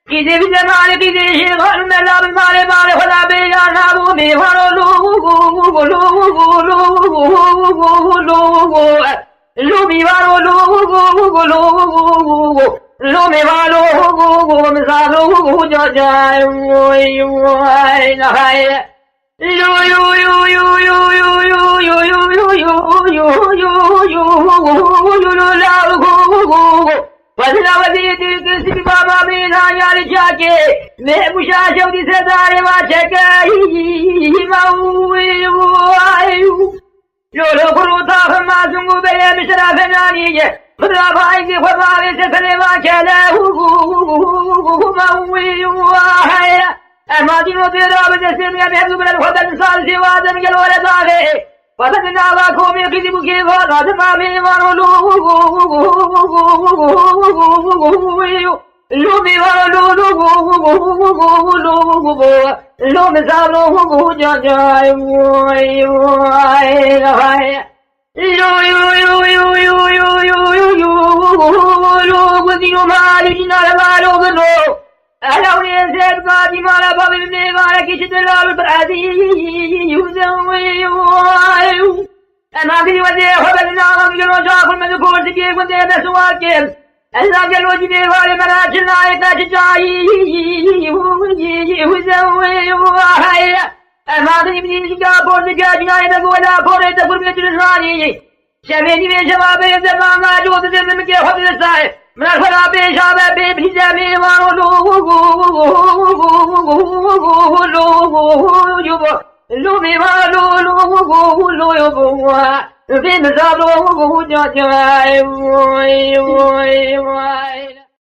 Gide bize mali gide şirkan melabi mali mali hola beyana bu mi haro Lumi varo Lumi varo mizalo jajay la hay Fazlavati Kisi Baba Mina Yari Jake, Nebusha Shodi Sedari Macheka, Yolo Kuruta Mazungu Bele Mishra Fenani, Pudravai Huavi Seteleva Kele, and Martino Tira, the Simia Nebula, Hotan Salsi was and Yellow Dave. Patanava come Kibuki, not the Mami Lumi Lumizalo Jajay Allow me and said, God, you are above me, I kiss the love, but I you And I think what they have now, you know, from the course to give when they're so again. And I get what you did, what I'm not tonight, that you die, And I think you got for the judge, I never go out for it, the permission running. 70 minutes of our bed, the mama, do the get up the side. Mafara Beja, baby, Jamie, Lumi,